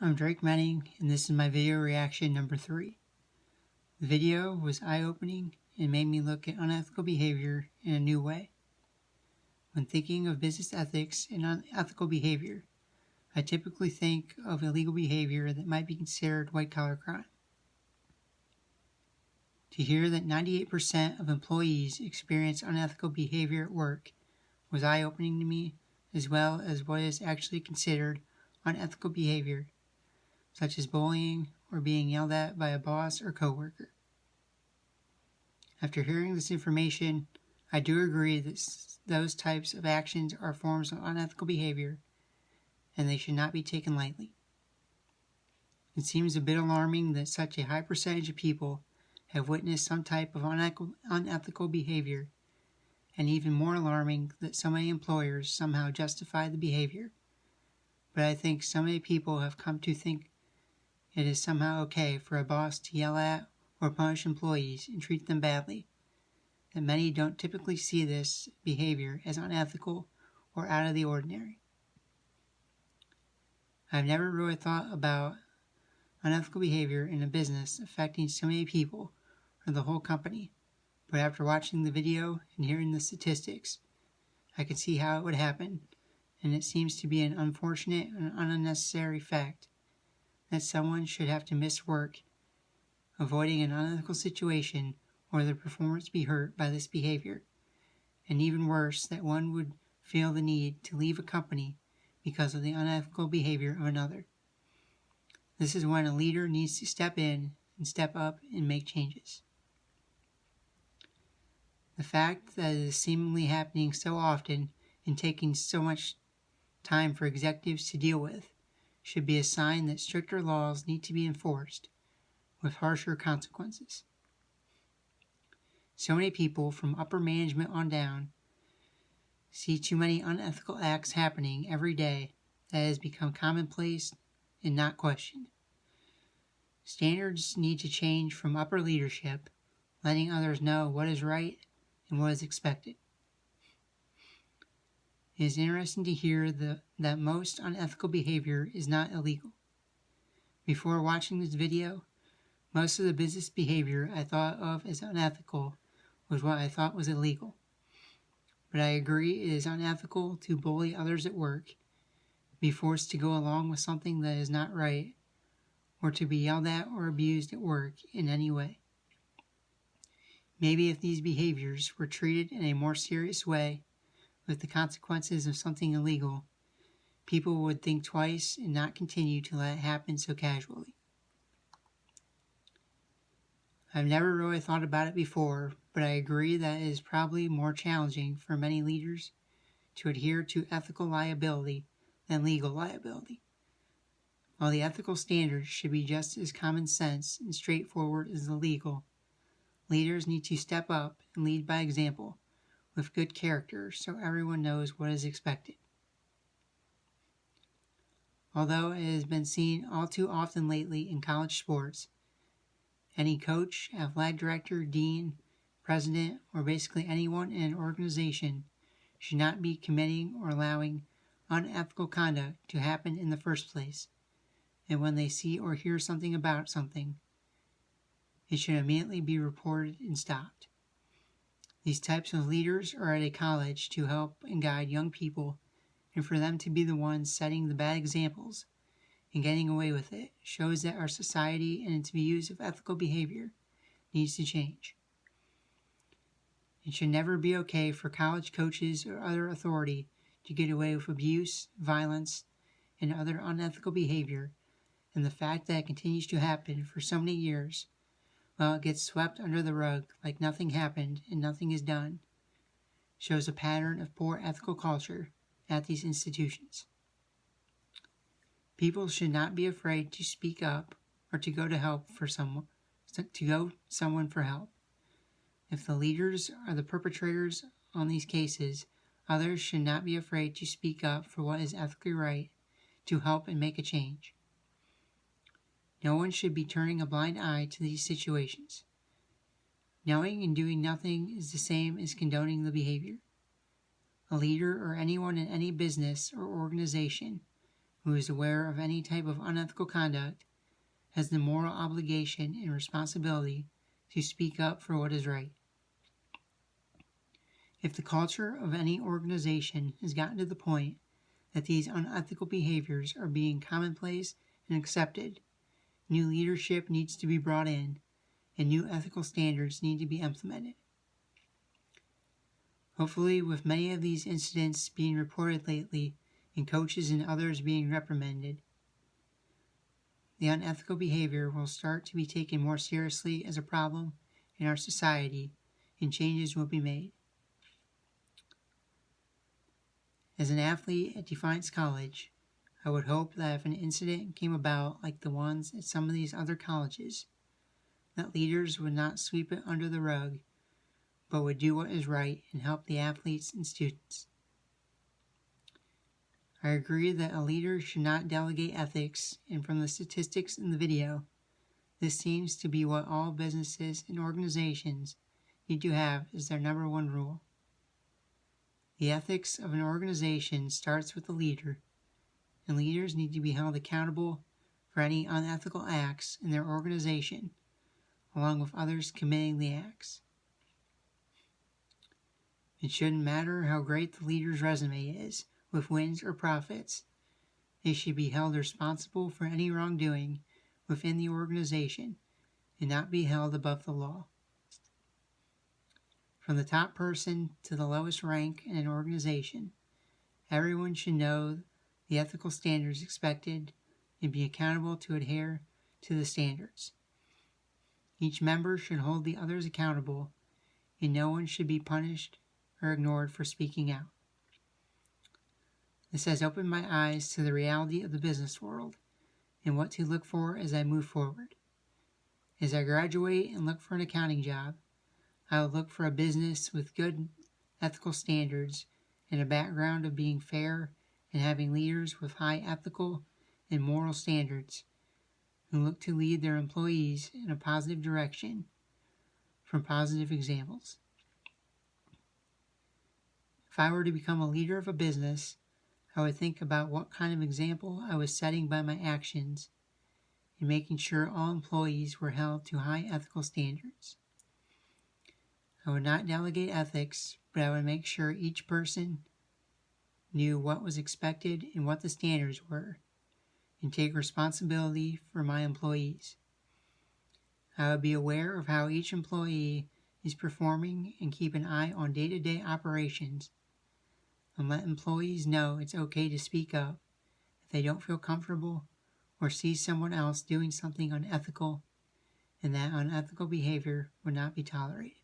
I'm Drake Manning, and this is my video reaction number 3. The video was eye-opening and made me look at unethical behavior in a new way. When thinking of business ethics and unethical behavior, I typically think of illegal behavior that might be considered white-collar crime. To hear that 98% of employees experience unethical behavior at work was eye-opening to me, as well as what is actually considered unethical behavior, such as bullying or being yelled at by a boss or coworker. After hearing this information, I do agree that those types of actions are forms of unethical behavior, and they should not be taken lightly. It seems a bit alarming that such a high percentage of people have witnessed some type of unethical behavior, and even more alarming that so many employers somehow justify the behavior. But I think so many people have come to think it is somehow okay for a boss to yell at or punish employees and treat them badly, that many don't typically see this behavior as unethical or out of the ordinary. I've never really thought about unethical behavior in a business affecting so many people or the whole company, but after watching the video and hearing the statistics, I can see how it would happen, and it seems to be an unfortunate and unnecessary fact that someone should have to miss work, avoiding an unethical situation or their performance be hurt by this behavior, and even worse, that one would feel the need to leave a company because of the unethical behavior of another. This is when a leader needs to step in and step up and make changes. The fact that it is seemingly happening so often and taking so much time for executives to deal with should be a sign that stricter laws need to be enforced with harsher consequences. So many people from upper management on down see too many unethical acts happening every day that has become commonplace and not questioned. Standards need to change from upper leadership, letting others know what is right and what is expected. It is interesting to hear that most unethical behavior is not illegal. Before watching this video, most of the business behavior I thought of as unethical was what I thought was illegal. But I agree it is unethical to bully others at work, be forced to go along with something that is not right, or to be yelled at or abused at work in any way. Maybe if these behaviors were treated in a more serious way, with the consequences of something illegal, people would think twice and not continue to let it happen so casually. I've never really thought about it before, but I agree that it is probably more challenging for many leaders to adhere to ethical liability than legal liability. While the ethical standards should be just as common sense and straightforward as the legal, leaders need to step up and lead by example with good character so everyone knows what is expected. Although it has been seen all too often lately in college sports, any coach, athletic director, dean, president, or basically anyone in an organization should not be committing or allowing unethical conduct to happen in the first place, and when they see or hear something about something, it should immediately be reported and stopped. These types of leaders are at a college to help and guide young people, and for them to be the ones setting the bad examples and getting away with it shows that our society and its views of ethical behavior needs to change. It should never be okay for college coaches or other authority to get away with abuse, violence, and other unethical behavior, and the fact that it continues to happen for so many years, while it gets swept under the rug like nothing happened and nothing is done, shows a pattern of poor ethical culture at these institutions. People should not be afraid to speak up or to go someone for help. If the leaders are the perpetrators on these cases, others should not be afraid to speak up for what is ethically right to help and make a change. No one should be turning a blind eye to these situations. Knowing and doing nothing is the same as condoning the behavior. A leader or anyone in any business or organization who is aware of any type of unethical conduct has the moral obligation and responsibility to speak up for what is right. If the culture of any organization has gotten to the point that these unethical behaviors are being commonplace and accepted, new leadership needs to be brought in, and new ethical standards need to be implemented. Hopefully, with many of these incidents being reported lately and coaches and others being reprimanded, the unethical behavior will start to be taken more seriously as a problem in our society, and changes will be made. As an athlete at Defiance College, I would hope that if an incident came about like the ones at some of these other colleges, that leaders would not sweep it under the rug, but would do what is right and help the athletes and students. I agree that a leader should not delegate ethics, and from the statistics in the video, this seems to be what all businesses and organizations need to have as their number one rule. The ethics of an organization starts with the leader, and leaders need to be held accountable for any unethical acts in their organization, along with others committing the acts. It shouldn't matter how great the leader's resume is, with wins or profits. They should be held responsible for any wrongdoing within the organization and not be held above the law. From the top person to the lowest rank in an organization, everyone should know the ethical standards expected and be accountable to adhere to the standards. Each member should hold the others accountable, and no one should be punished or ignored for speaking out. This has opened my eyes to the reality of the business world and what to look for as I move forward. As I graduate and look for an accounting job, I will look for a business with good ethical standards and a background of being fair and having leaders with high ethical and moral standards who look to lead their employees in a positive direction from positive examples. If I were to become a leader of a business, I would think about what kind of example I was setting by my actions and making sure all employees were held to high ethical standards. I would not delegate ethics, but I would make sure each person knew what was expected and what the standards were, and take responsibility for my employees. I would be aware of how each employee is performing and keep an eye on day-to-day operations, and let employees know it's okay to speak up if they don't feel comfortable or see someone else doing something unethical, and that unethical behavior would not be tolerated.